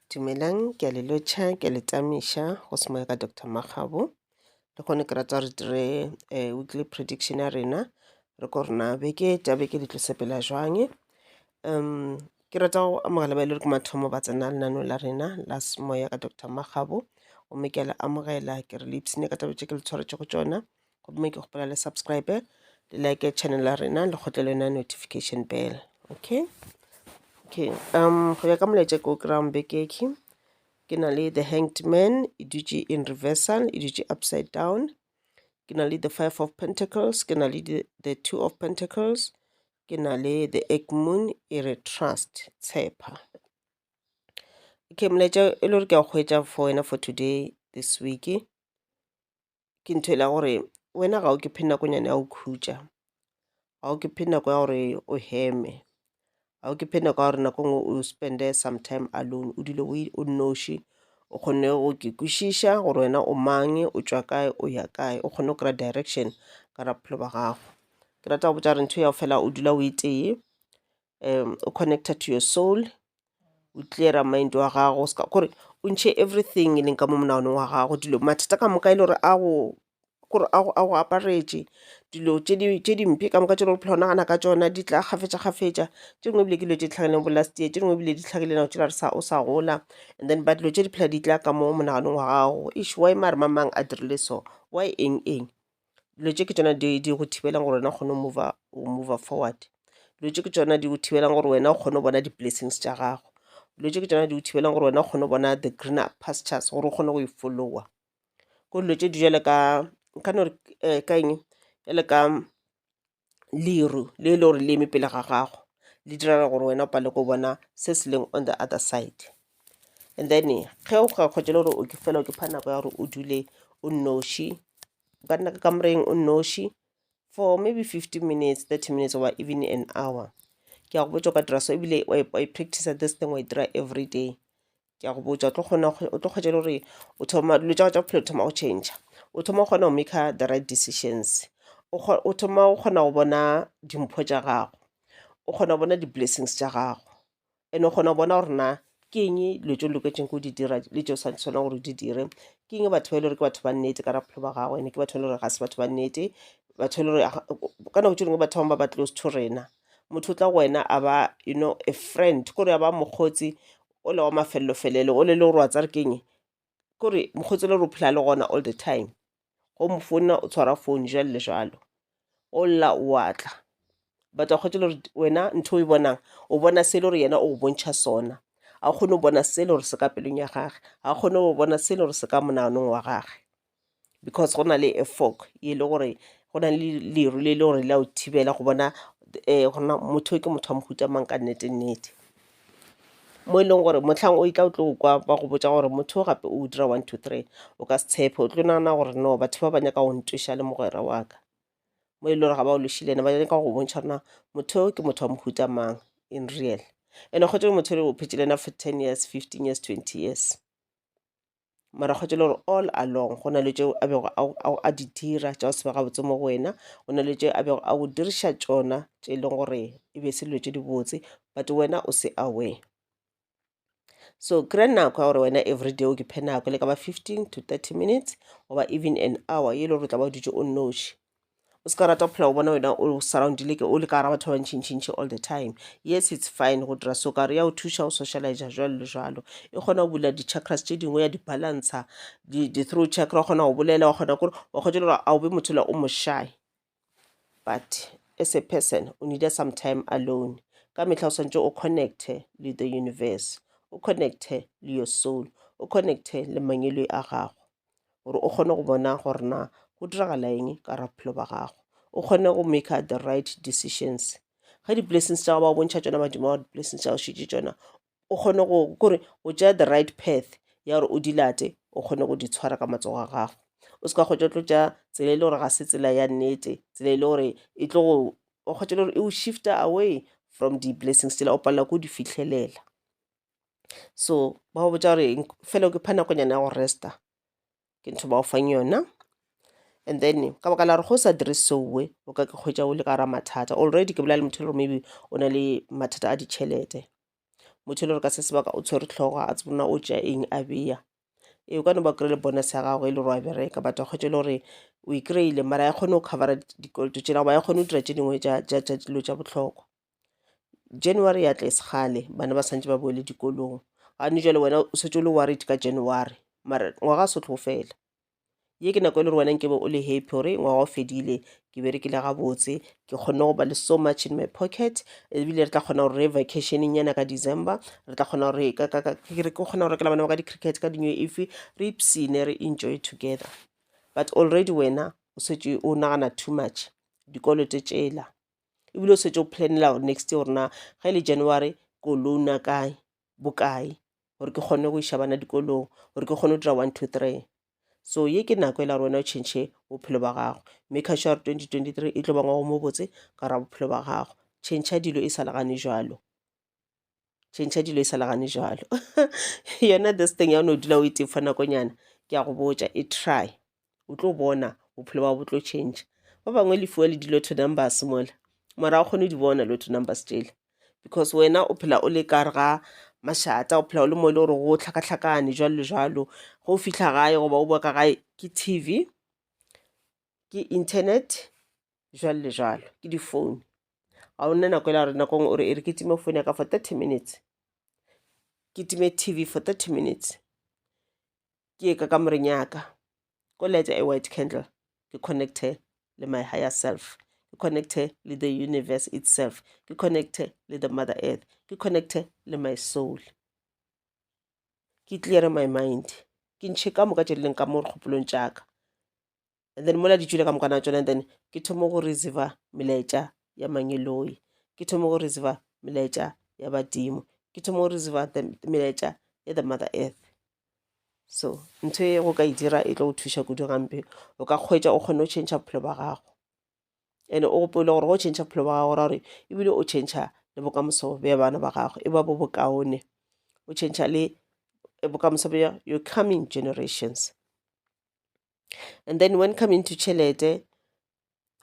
Dumelang, ke a le lotjha, ke a le tamisha go se moya ka Dr. Makgabo. Le gone ke rata re dire weekly prediction ya rena re ko rena beke tša beke di tlo sepela jwang. Ke rata go amogela ba ile re ke mathomo ba tsena lenaneo la rena la semoya ka Dr. Makgabo. Gomme ke a le amogela ke re le ipsene ka taba tše ke le tshwaretše go tšona, gomme ke gopola le subscribe le like channel la rena le gotle le yona notification bell. Okay, go ya ka molaetša ke o kry-ang bekeke ke na le the hanged man e dutše in reversal, e dutše upside down. Ke na le the 5 of pentacles, ke na le the 2 of pentacles, ke na le the egg moon e re trust, tshepa. Okay, molaetša e le gore ke a kgwetša for wena for today this week ke ntho e la gore wena ga o ke phe nakonyane ya o khutša, ga o ke phe nako ya gore o heme, ga o ke phe nako ya gore nako ngwe o spende some time alone, o dule o nnoši, o kgone go ke kwešiša gore wena o mang, o tšwa kae, o ya kae, o kgone go kry-a direction ka ra bophelo ba gago. Ke rata go botša re ntho ya fela o dula o itee, o connecta to your soul, o cleara mind wa gago, kore o ntšhe everything e leng ka mo monaganong wa gago, dilo mathata ka moka e le gore a go aparetše, dilo tše dimpe ka moka tše re phela o nagana ka tšona di tla kgafetša, tše dingwe ebile ke dilo tše tlhagileng bo last year, tše dingwe ebile di tlhagile nao tše la re o sa gola, and then but dilo tše di phela di tla ka mo monaganong wa gago, why mare mamang a dirile so, why eng. Dilo tše ke tšona di go thibelang gore wena o kgone o move forward, dilo tše ke tšona di go thibelang gore wena o kgone go bona di-blessings tša gago, dilo tše ke tšona di go thibelang gore wena o kgone go bona the greener pastures, gore o kgone go e-followa. Ko dilo tše di jale ka eng, jale ka leru le le gore le eme pele ga gago, le direla gore wena o pale ko bona se se leng on the other side. And then ge o ga kgwetše le gore o ke fela o ke pha nako ya gore o dule o nnoši, o ka nna ka kamoreng o nnoši for maybe 15 minutes, 30 minutes, or even an hour. Ke a go botša o ka dira so ebile wa practice this thing wa e dira every day. Ke a go botša o tlo kgwetša le gore o thoma dilo tša bophelo thoma go change, o thoma o kgona go make the right decisions, o thoma o kgona go bona dimpho tša gago, o kgona go bona di-blessings tša gago, and o kgona go bona gore na ke eng dilo tše o loketseng ko di dira le tšeo sa tshwana gore di dire, ke eng batho ba e le gore ke batho ba nnete ka ra bophelo ba gago, ene ke batho ba e le gore ga se batho ba nnete, batho e le gore ka nako tše dingwe batho bangwe ba close to rena, motho o tla go wena a ba a friend, kore a ba mokgotsi o le wa mafelelo-felelo, o le gore wa tsare keng, kore mokgotsi le gore o phela le gona all the time, go mo founa o tshwara phone jalo le jalo, o lla o atla, but wa kgwetša le gore wena ntho o e bonang o bona se le gore yena o go bontšha sona, a kgone go bona se le gore se ka pelong ya gage, a kgone go bona se le gore se ka monaganong wa gage, because go na le a fog e le gore go na le leru le le gore le a o thibela go bona gona motho ke motho wa mohuta mang ka nnete, mo e leng gore motlhang o itla o tlo kwa ba go botša gore motho gape o dira 1 2 3 o ka se tshepe, o tlo nagana gore no batho ba nyaka go ntwiša le mogwera wa ka, mo e le gore ga ba o lošile ene ba nyaka go bontšha rona motho ke motho wa mohuta mang in real, ene kgwetše motho le o phetše le ena for 10 years 15 years 20 years, mara kgwetše le gore all along go na le tšeo a bego a di dira tša go se be gabotse mo go wena, go na le tšeo a bego a go diriša tšona tše e leng gore e be se dilo tše di botse, but wena o se aware. So kry nako ya gore wena everyday o ke phe nako le ka ba 15 to 30 minutes or even an hour ye le gore o tla ba o dutše o nnoši, o se ka rata go phela o bona wena o surroundile o le ka gara batho ba ntšintšintši all the time. Yes, it's fine go dira so kare ya o thuša o socialize jalo le jalo, e kgona go bula di-chakras tše dingwe ya di-balancer, di-throat chakra, wa kgona go bolela, wa kgona gore wa kgwetše le gore a o be motho le o mo shy, but as a person o needa some time alone, ka mehla o swantše o connecte le the universe, o connecte le your soul, o connecte le mangwele a gago, gore o kgone go bona gore na go diragala eng ka ra bophelo ba gago, o kgone go make the right decisions. Ga di-blessings tša go ba o bontšha tšona badimo wa di-blessings tša go šitše tšona, o kgone kore o tšea the right path ya gore o di late, o kgone go di tshwara ka matsogo a gago, o se ka kgwetša tlo tša tsela e le gore ga se tsela ya nnete, tsela e le gore e tlo go o kgwetša le gore e o shifta away from di-blessings tsela o palela ko di fitlhelela. So ba go botša gore fela o ke pha nakonyana ya go resta, ke ntho ba o fang yona, and then ka baka la gore go sa dire sowe o ka ke kgwetša o le ka ra mathata already, ke bolela le motho le gore maybe o na le mathata a ditšhelete, motho le re ka se sebaka o tshwere tlhogo a tsebona o tša eng a beya e o ka no ba kry-ile bonus ya gago e le gore wa bereka but wa kgwetše le gore o e kry-ile mara ya kgone go covera dikoloto tšela ba ya kgone go dira tše dingwe tša dilo tša bohlokwa. January ya tla e segale bana ba santse ba boele dikolong gane jale wena o setse o le worried ka January mara ngwaga se tlo fela ye ke nako e le gore wena nke be o le happy gore ngwaga o fedile ke berekile gabotse ke kgonne go ba le so much in my pocket ebile re tla kgona gore re vacationeng yana ka December re tla kgona gore ke kgona go rekela bana ba ka di-cricket ka dinyo efe re ipsene re enjoy together but already wena o setse o nagana too much dikoloto tšela ebile o setse o planela next year gore na ga ile January ko loana kae bokae gore ke kgone go iša bana dikolong gore ke kgone go dira 1 2 3 so ye ke nako e la rona o change bophelo ba gago make sure 2023 e tlo ba ngwago mo botse ka ra bophelo ba gago change dilo e sa legane jalo yona this thing ya no dula o itefa nakonyana ke a go botša e try o tlo bona bophelo ba bo tlo change ba bangwe le fuwa le dilo to numbers mola mara o kgone di bona lo to numbers tšela because wena o phela o le kare ga mašata o phela o le mo le gore go tlhakatlhakane jalo le jalo go fihla gae goba o bua ka gae ke TV ke internet jalo le jalo ke di-phone ga o nne nako e la gore nako ngwe o re ke time phone ya ka for 30 minutes ke time TV for 30 minutes ke ye ka kamoreng yaka ko light a white candle ke connecte le my higher self ke connecte le the universe itself ke connecte le the mother earth ke connecte le my soul ke clear my mind ke ntšhe ka moka tše leng ka mo kgopolong tšaka and then mola di tšwile ka mokana tšona and then ke thomo go receive melaetša ya manyeloi ke thomo go receive melaetša ya badimo ke thomo go receive melaetša ya the mother earth so ntho e go ka e dira e tlo go thuša kudu gampe o ka kgwetša o kgone go change bophelo ba gago and o gopole gore go change bophelo ba gago ra gore ebile o change le bokamoso bja bana ba gago e ba bo bokaone o change le bokamoso bja your coming generations. And then when coming to tšhelete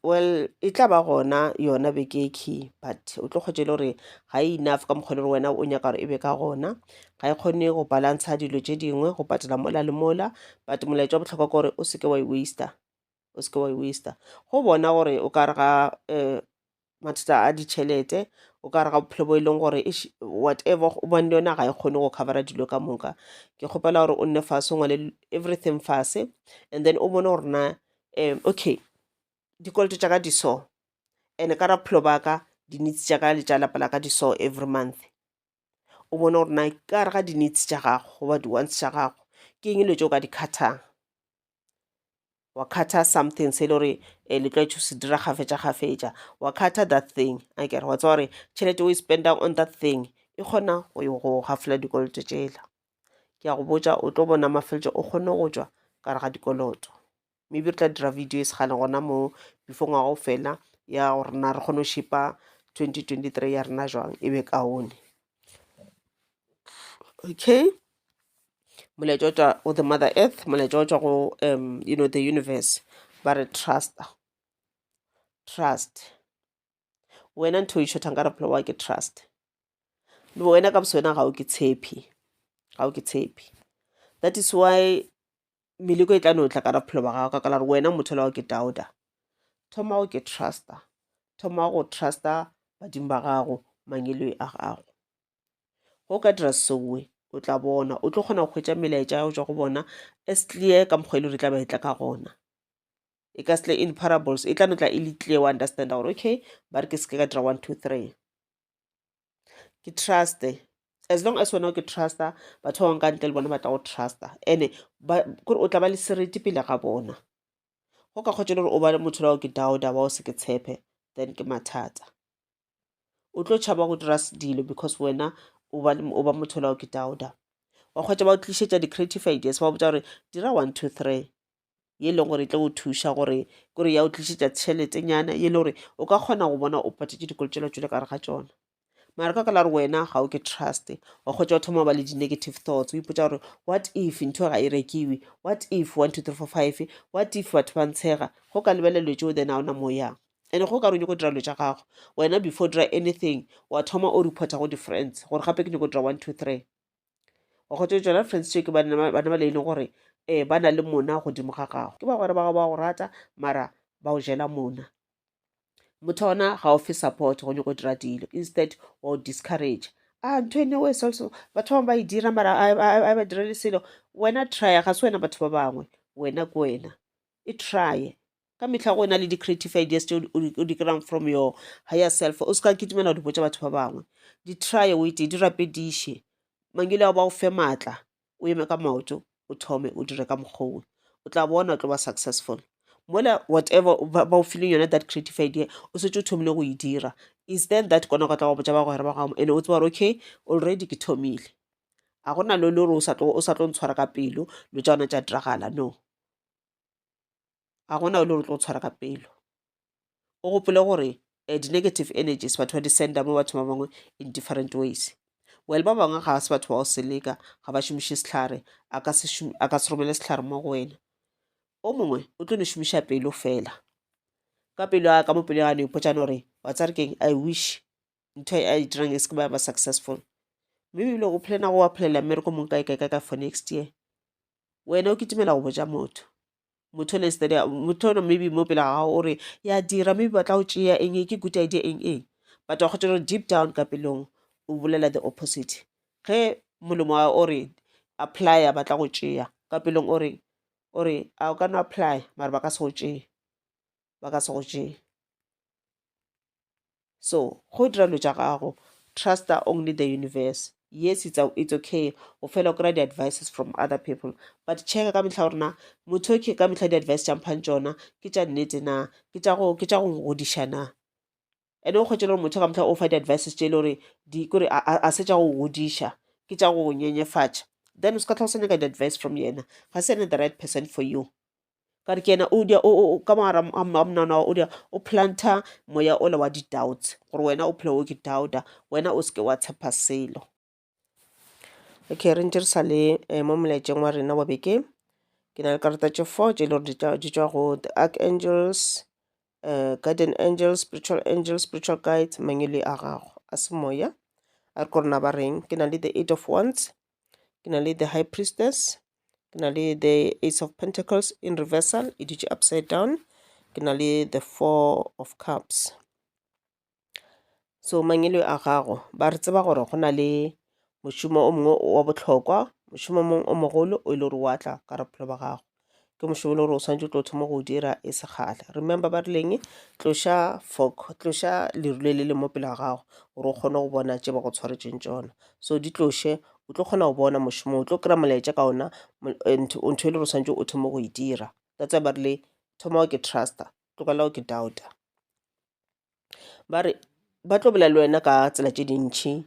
well e tla ba gona yona beke but o tlo kgwetše le gore ga e enough ka mokgwa le gore wena o nyaka gore e be ka gona ga e kgone go balansa dilo tše dingwe go patela mola le mola but molaetša wa bohlokwa ke gore o seke wa e waster go bona gore o ka re ga mathata a ditšhelete o ka re ga bophelo bo e leng gore whatever o bone yona ga e kgone go covera dilo ka moka ke kgopela gore o nne fase o ngwale everything fase and then o bone gore na okay dikoloto tša ka di so and ka ra bophelo baka di-needs tša ka le tša lapa la ka di so every month o bone gore na ka re ga di-needs tša gago goba di-wants tša gago ke eng le tšeo ka di khathang wa khatha something se le gore le tlo se dira gafetša wa khatha that thing a kere wa tswa gore tšhelete o e spendang on that thing e kgona go gafela dikoloto tšela ke a go botša o tlo bona mafeletšo o kgone go tšwa ka re ga dikoloto maybe re tla dira video e segale gona mo before ngwaga o fela ya gore na re kgone go shipa 2023 ya rena jwang e be kaone okay molaetša o tšwa go the mother earth molaetša o tšwa go the universe ba re trust wena ntho e šothang ka bophelo wa ke trust le wena ka boso wena ga o ke tshepe that is why meleko e tla no tla ka bophelo ba gago ka la re wena motho la o ke dauda thoma o ke trusta badimo ba gago manyeloi a gago go ka dira sowe o tla bona o tlo kgona go hwetša melaetša ya go tšwa go bona as clear ka mokgwa e le re tla ba e tla ka gona e ka se in parables e tla no tla e le clear wa understanda gore okay ba re ke se ke ka dira 1 2 3 ke truste as long as wena o ke trusta batho ba bangwe ka ntle le bona ba tla go trusta and kore o tla ba le seriti pele ga bona go ka kgwetša le gore o ba le motho la o ke dauda ba o se ke tshepe then ke mathata o tlo tšhaba go dira dilo because wena o ba motho la o ke dauda wa kgwetša ba o tlišetša di-creative ideas ba botša gore dira 1 2 3 ye leng gore e tlo go thuša gore kore ya o tlišetša tšheletenyana ye le gore o ka kgona go bona o patetše dikolotšela tšwele ka re ga tšona mara ka la re wena ga o ke trust wa kgwetša o thoma ba le di-negative thoughts o ipotša gore what if ntho ga e rekiwe what if 1 2 3 4 5 what if batho ba ntshega go ka lebelelwe tšeo then a ona mo yang ene go ka re go dira lo tsa gago wena before dira anything wa thoma o reporta go di-friends gore gape ke go dira 1 2 3 wa go tswela friends tse ke bana ba le leng gore ba na le mona godimo ga gago ke ba gore ba go rata mara ba o jela mona motho ona ga o fe support go go dira dilo instead wa o discourage ntho ene o also batho ba e dira mara a ba direle selo wena try ga se wena batho ba bangwe wena ko wena e try ka mehla go na le di-creative ideas tse o di kry-ang from your higher self o se ka kitimela o di botsa batho ba bangwe di try o ite di rapediše mangile a ba o fe maatla o eme ka maoto o thome o dire ka mokgwa o tla bona o tlo ba successful mola whatever ba o feeling yona that creative idea o setse o thomile go e dira is then that kona go tla go botsa ba gore ba gago ene o tseba gore okay already ke thomile a gona lo le gore o sa tlo ntshwara ka pelo lo tsa ona tsa diragala no a gona o le gore tlo tshwara ka pelo o gopole gore di-negative energies batho ba di senda mo batho ba bangwe in different ways well ba bangwe ga se batho ba o seleka ga ba šomiše setlhare a ka se romele setlhare mo go wena o mongwe o tlo ne šomiša pelo fela ka pelo a ka mo pele ga ne ipotsane gore wa tsare keng I wish ntho a e dirang e se ke ba successful mme ebile go plana go applyela mmereko mong kae for next year wena o kitimela go boja motho le instead motho maybe mo pele ga gago o re ya dira maybe ba tla go tšea eng ke good idea eng but wa kgotsa gore deep down ka pelong o bolela the opposite ge molemo wa o re apply ba tla go tšea ka pelong o re a o ka no apply mara ba ka se go tšee so go dira lo tša gago trust only the universe yes it's okay o fela o kry di-advices from other people but checka ka mehla gore na motho ke ka mehla di-advice tša mphang tšona ke tša nnete na ke tša go ngodiša na ene o kgwetše le gore motho ka mehla o fa di-advices tše le gore kore a se tša go godiša ke tša go nyenyefatša then o se ka tlhalosanya ka di-advice from yena ga se ene the right person for you ka re ke ena ka mogara a monana o planta moya ola wa di-doubts gore wena o phela o ke doubta wena o seke wa tshepa selo okay re ntse re sa le mo molaetseng wa rena wa beke ke na le karata tše 4 tše le gore di tšwa go the archangels guardian angels spiritual guides mangele a gago a semoya a re ko rena ba reng ke na le the 8 of wands ke na le the high priestess ke na le the ace of pentacles in reversal e dutše upside down ke na le the 4 of cups so mangele a gago ba re tseba gore go na le mošomo o mongwe wa bohlokwa mošomo mongwe o mogolo o ile gore wa tla ka re bophelo ba gago ke mošomo le gore o swantse o tlo thoma go dira e se kgale remember ba rileng tloša lerule le le mo pele ga gago gore o kgone go bona tše ba go tshwaretseng tšona so di tloše o tlo kgona go bona mošomo o tlo kry-a molaetša ka ona ntho e le gore swantse o thoma go e dira that's why ba rile thoma o ke trusta tlogela o ke doubta ba re ba tlo bolela le wena ka tsela tše dintšhi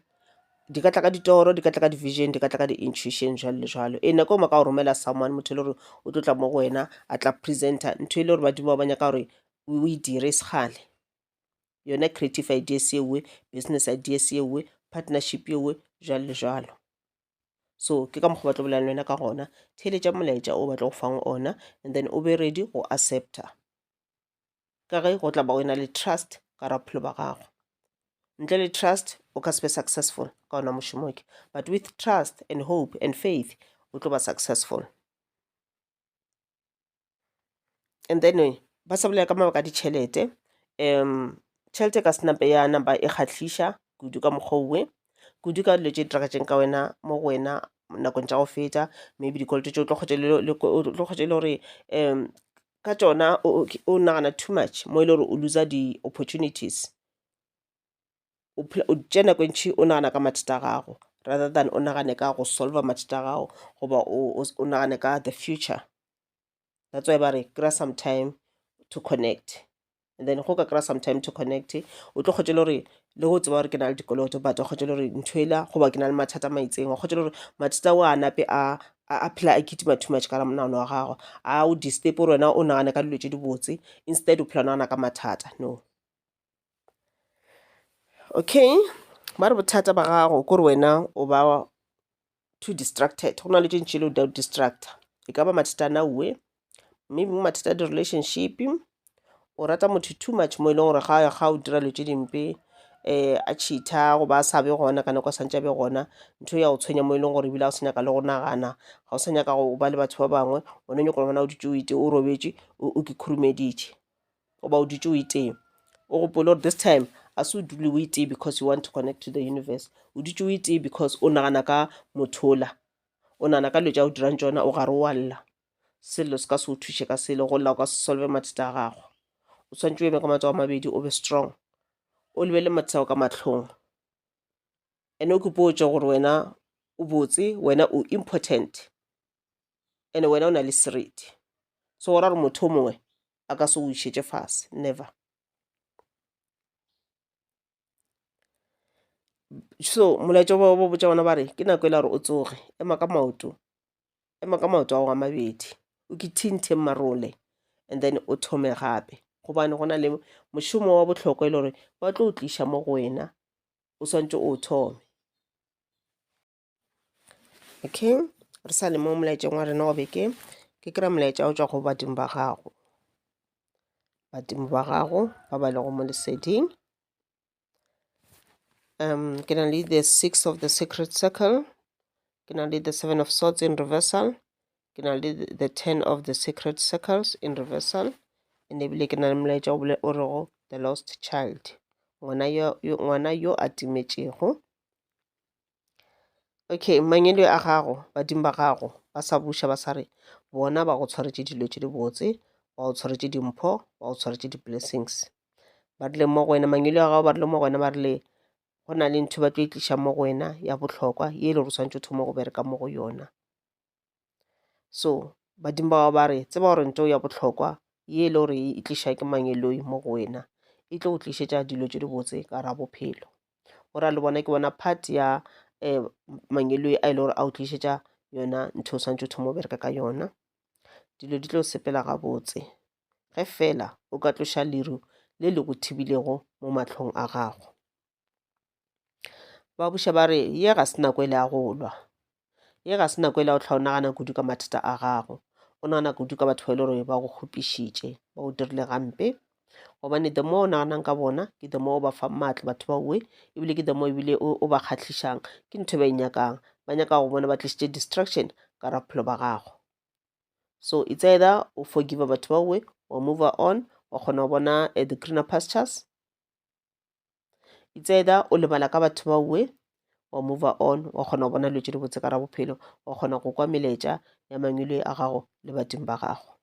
di ka tla ka ditoro di ka tla ka di-vision di ka tla ka di-intuition jalo le jalo nako o maka go romela someone motho e le gore o tlo tla mo go wena a tla presenta ntho e le gore badimo ba nyaka gore o e dire segale yona creative idea sewe business idea sewe partnership yewe jalo le jalo so ke ka mokgwa ba tlo bolela le wena ka gona theeletša molaetša o batla go fang ona and then o be ready go accepta ka ge go tla ba wena le trust ka ra bophelo ba gago ntle le trust o ka se be successful ka ona mošomoke but with trust and hope and faith o tlo ba successful and then ba sa bolela ka mabaka ditšhelete tšhelete ka senape ya namba e kgatlhiša kudu ka mokgwa kudu ka dilo tše diragetseng ka wena mo go wena nakong tša go feta maybe dikoloto tše o tlo kgotse le gore ka tšona o nagana too much mo e le gore o loser di-opportunities o tše nako ntšhi o nagana ka mathata a gago rather than o nagane ka go solva mathata a gago goba o nagane ka the future that's why ba re kry some time to connect and then go ka kry some time to connect o tlo kgotse le gore le go tseba gore ke na le dikoloto but o kgotse le gore ntho ela goba ke na le mathata maitseng o kgotse le gore mathata o a nape a phela a kitima too much ka monagano wa gago a o disturb gore wena o nagane ka dilo tše di botse instead o phela o nagana ka mathata no okay ba re bothata ba gago kore wena o ba too distracted go na le tše ntši le o distracta e ka ba mathata a nauwe maybe mathata a di-relationship o rata motho too much mo e leng gore ga o dira lo tse dimpe a cheata go ba a sabe gona ka nako a santse a be gona ntho ya go tshwenya mo e leng gore ebile a o senyaka le go nagana ga o senyaka go ba le batho ba bangwe one nyako le bona o ditse o ite o robetse o ke khurumeditše o ba o ditse o iteng o gopole gore this time a se o dule o itee because you want to connect to the universe o ditse o itee because o nagana ka mothola o nagana ka dilo tša o dirang tsona o gare o a lla sello se ka se o thuše ka selo go lla o ka se solve mathata a gago o tshwanetse o eme ka matsogo a mabedi o be strong o lebele mathata ao ka matlhong ene o kepotse gore wena o botse wena o important ene wena o na le seriti so go ra gore motho o mongwe a ka se o išetse fase never. So molaetša ba botša bona ba re ke nako e la gore o tsoge ema ka maoto a go a mabedi o ke thinthe marole and then o thome gape gobane go na le mošomo wa bohlokwa e le gore ba tlo o tliša mo go wena o swantse o thome. Okay, re sa le mo molaetšeng wa rena wa beke ke kry-a molaetša o tswa go badimo ba gago ba ba lego mo leseding. Ke na le the 6 of the secret circle, ke na le the 7 of swords in reversal, ke na le the 10 of the secret circles in reversal, and ebile ke na le molaetša o rego the lost child, ngwana yo a timetšego. Okay, mangelo a gago badimo ba gago ba sa buša ba sa re bona ba go tshwaretše dilo tše di botse ba go tshwaretše dimpho ba go tshwaretše di-blessings ba rile mo go wena mangelo a gago ba rile mo go wena ba rile go na le ntho ba tlo e tliša mo go wena ya bohlokwa ye e le gore o swantse o thoma go bereka mo go yona. So badimo ba gago ba re tseba gore ntho ya bohlokwa ye e le gore e tliša ke mangeloi mo go wena e tlo go tlišetša dilo tše di botse ka ra bophelo go ra le bona ke bona part ya mangeloi a e le gore a o tlišetša yona ntho o swantse o thoma o bereka ka yona dilo di tlo sepela gabotse ge fela o ka tloša leru le le go thibilego mo matlhong a gago. Ba buša ba re ye ga se nako e le ya go lwa ye ga se nako e le ya go tlha o nagana kudu ka mathata a gago o nagana kudu ka batho ba e le gore ba go kgopišitše ba o dirile gampe gobane the mo o naganang ka bona ke the mo o ba fa maatla batho ba uwe ebile ke the mo ebile o ba kgatlhišang ke ntho ba e nyakang ba nyaka go bona ba tlišitše distraction ka ra bophelo ba gago. So it's either o forgive batho ba uwe or move on wa kgona go bona the greener pastures, it's either o lebala ka batho ba uwe wa move on wa kgona go bona dilo tše di botse ka ra bophelo wa kgona go kwa melaetša ya mangwele a gago le badimo ba gago.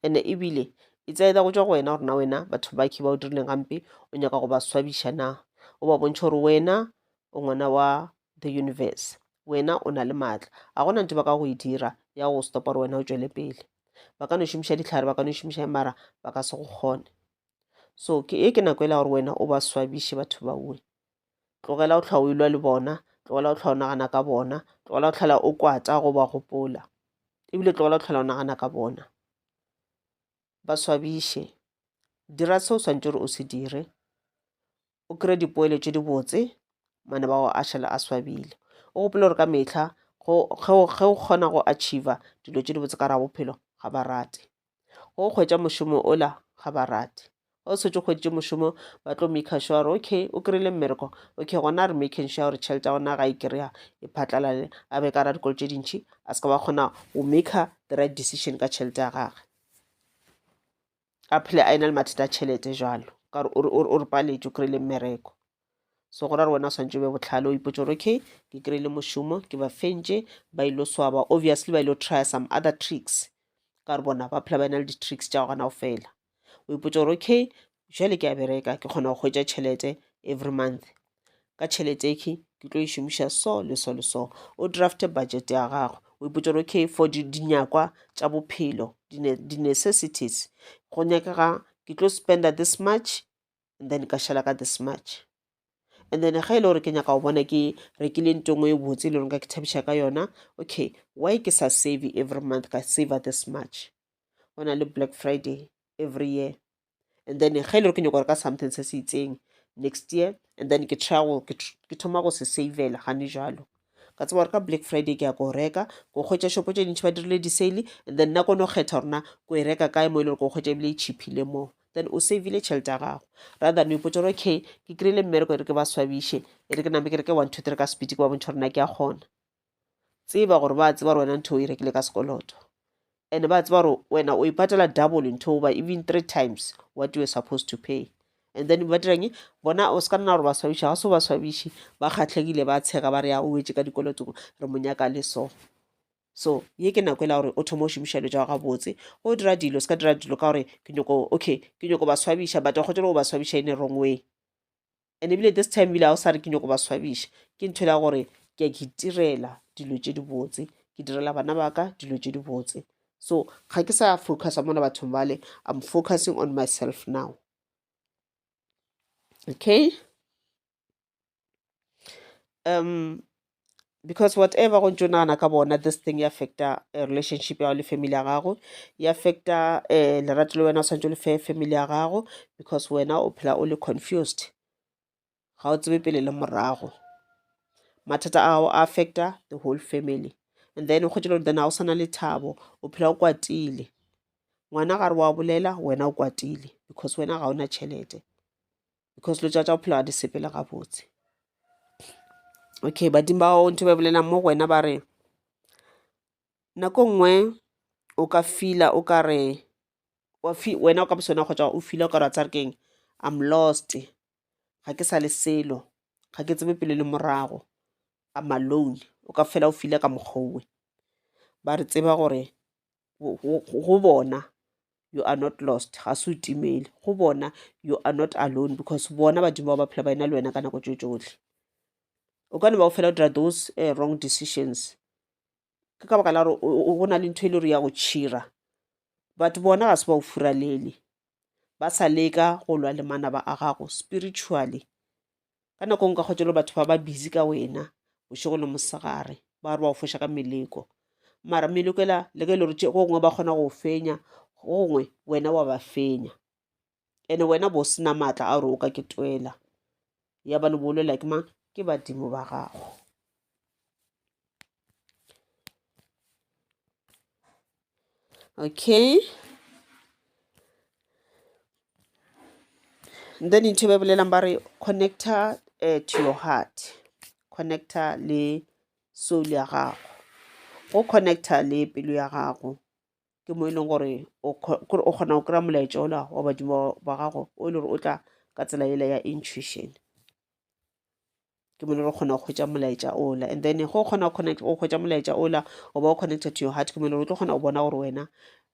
And ebile it's either go tswa go wena gore na wena batho ba ke ba o dirileng gampe o nyaka go ba swabiša na o ba bontšha gore wena o ngwana wa the universe wena o na le maatla a gona ntho ba ka go e dira ya go stopa gore wena o tšwele pele ba ka no šomiša dihlare ba ka no šomiša mara ba ka se go kgone. So ke nako e la gore wena o ba swabiše batho ba uwe tlogela o tlha o ilwa le bona tlogela o tlha o nagana ka bona tlogela o tlhala o kwata go ba gopola ebile tlogela o tlhala o nagana ka bona ba swabiše dira seo swantse gore o se dire o kry-e dipoelo tše di botse mane ba go a šhala a swabile o gopole gore ka metlha ge o kgona go achieva dilo tše di botse ka ra bophelo ga ba rate go kgwetša mošomo ola ga ba rate o setse kgweditše mošomo ba tlo maker sure gore okay o kry-ile mmereko okay gona re making sure gore tšhelete ya gona ga e kry-a e phatlalale a be ka ra dikolo tše dintšhi a se ka ba kgona go maker the right decision ka tšhelete ya gage a phele a ena le mathata a tšhelete jalo ka gore o re paletše o kry-ile mmereko. So go ra re wena o swantse o be botlhale o ipotse gore okay ke kry-ile mošomo ke ba fentše ba ilo swaba obviously ba ilo try some other tricks ka gore bona ba phela ba ena le di-tricks tša go gana go fela o ipotse gore okay jale ke a bereka ke kgona go hwetša tšhelete every month ka tšhelete eke ke tlo e šomiša so le so le so o drafte budget ya gago o ipotse gore okay for dinyakwa tša bophelo di-necessities go nyakega ke tlo spenda this much and then ka šala ka this much and then ga e le gore ke nyaka go bona ke rekile ntongwe e botse le gore ka ke thabiša ka yona okay why ke sa save every month ka saver this much go na le Black Friday every year and then ga e le gore ke nyaka gore ka something se se itseng next year and then ke travel ke thoma go se savela gane jalo ka tseba gore ka Black Friday ke ya ko reka go kgwetša shopo tše dintšhi ba dirile di-sale, and then nna kono kgetha gorena ko e reka kae mo ile gore ko kgwetša ebile e cheapile mo, then o savile tšhelete ya gago rather than o ipotsa gore okay ke kry-ile mmereko e re ke ba swabiše e re ke name ke reke 1 2 3 ka speed ke ba bontšha gorena ke ya kgona. Tseba gore ba tseba gore wena ntho o e rekile ka sekoloto, and ba tseba gore wena o ipatela double ntho over even 3 times what you were supposed to pay. And then ba dirang bona o ska nna gore ba swabiša ga se ba swabiše ba kgatlhegile ba tshega ba re ya o wetse ka dikoloto re monyaka le so ye ke nako e la gore o thoma o šomiša dilo tša gabotse go dira dilo se ka dira dilo ka gore ke nyoko ba swabiša but go tšela go ba swabiša in a wrong way, and ebile this time ebile ga o sa re ke nyoko ba swabiša ke ntho la gore ke a ke itirela dilo tše di botse, ke direla bana baka dilo tše di botse. So ga ke sa focusa mona bathong bale, I'm focusing on myself now. Okay, because whatever go ntse o nagana ka bona this thing e affecta relationship ya le family ya gago, e affecta lerato le wena o swantse le fe family ya gago, because wena o phela o le confused ga o tsebe pele le morago. Mathata a gago a affecta the whole family, and then go tšela then ga o sana le thabo o phela o kwatile, ngwana gare wa bolela wena o kwatile because wena ga ona tšhelete, because lo tša o phela di sepela gabotse. Okay, badimo ba gago ntho ba bolelang mo wena ba re nako nngwe o ka fila o ka re wena o ka bosona kgotsa o fila o ka re tsa re keng I'm lost, ga ke sa le selo, ga ke tsebe pele le morago, I'm alone, o ka fela o fila ka mokgwa ba re tseba gore go bona you are not lost, ga se o timele, go bona you are not alone, because bona badimo ba phela ba ena le wena ka nako tso tsotlhe. O ka ne ba o fela o dira those wrong decisions ke ka baka la gore go na le ntho e le gore ya go tšhira, but bona ga se ba o furalele, ba sa leka go lwa le manaba a gago spiritually. Ka nako nka kgotsa le batho ba ba busy ka wena bošego le mosegare ba re ba o foša ka meleko, mara meleko ela le ke le gore go gongwe ba kgona go fenya, go gongwe wena wa ba fenya, and wena bo sena maatla a gore o ka ke twela ya bane bo lwela ke mang, ke badimo ba gago. Okay, then ntho ba bolelang ba re connector to your heart, connector le soul ya gago, go connector le pelo ya gago ke mo e leng gore o kgona go kry-a molaetša ola wa badimo ba gago o le gore o tla ka tsela ele ya intuition, ke mo e le gore o kgona go kgwetša molaetša ola, and then go kgona go kgwetša molaetša ola o ba o connected to your heart, ke mo e le gore o tlo kgona go bona gore wena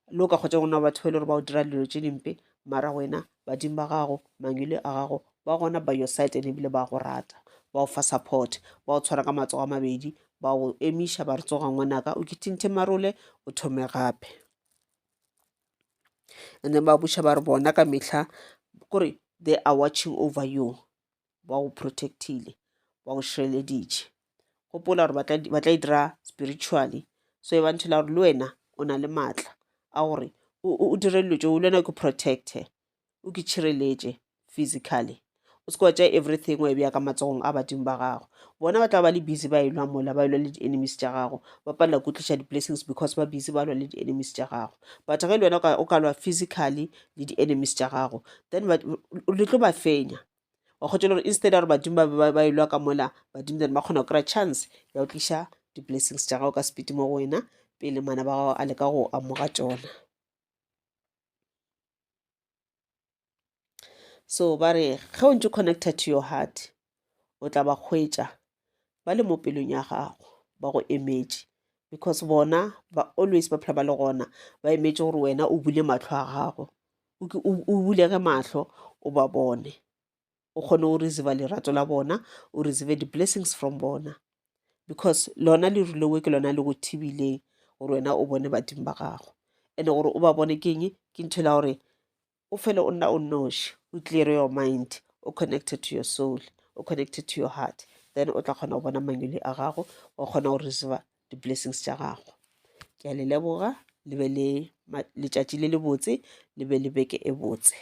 le o ka kgwetša gona batho ba e le gore ba o dira dilo tše dimpe, mara wena badimo ba gago mangwele a gago ba gona by your side, and ebile ba go rata, ba o fa support, ba o tshwara ka matsogo a mabedi, ba o emiša ba re tsoga ngwanaka o kitinthe marole o thome gape, and then ba buša ba re bona ka mehla kore they are watching over you, ba o protectile, ba o šireleditše. Gopola gore ba tla dira spiritually, so e ba nthola gore le wena o na le maatla a gore o dire dilo tšeo le wena ke protecte, o ke tšhireletše physically, o se ka wa tšea everything o e beya ka matsogong a badimo ba gago. Bona ba tla ba le busy ba elwa mola, ba elwa le di-enemies tša gago, ba palela ko tliša di-blessings because ba busy ba lwa le di-enemies tša gago. But ge le wena o ka lwa physically le di-enemies tša gago, then le tlo ba fenya, wa kgotsa le gore instead ya gore badimo ba elwa ka mola, badimo then ba kgona go kry-a chance ya go tliša di-blessings tša gago ka speed mo go wena pele mana ba gago a leka go amoga tšona. So ba re ge o ntse connected to your heart o tla ba kgwetša ba le mo pelong ya gago ba go emetše, because bona ba always ba phela ba le gona ba emetše gore wena o bule mahlo a gago, o bulege mahlo o ba bone, o kgone go receive lerato la bona, o receive di-blessings from bona, because lona le rulewe ke lona le go thibileng gore wena o bone badimo ba gago, and gore o ba bone ke eng, ke ntho la gore o fele o nna o nnoši, o clear your mind, o connected to your soul, o connected to your heart, then o tla kgona go bona mangwele a gago, o kgona go receive di-blessings tša gago. Ke a le leboga, le be le letšatši le le botse, le be le beke e botse.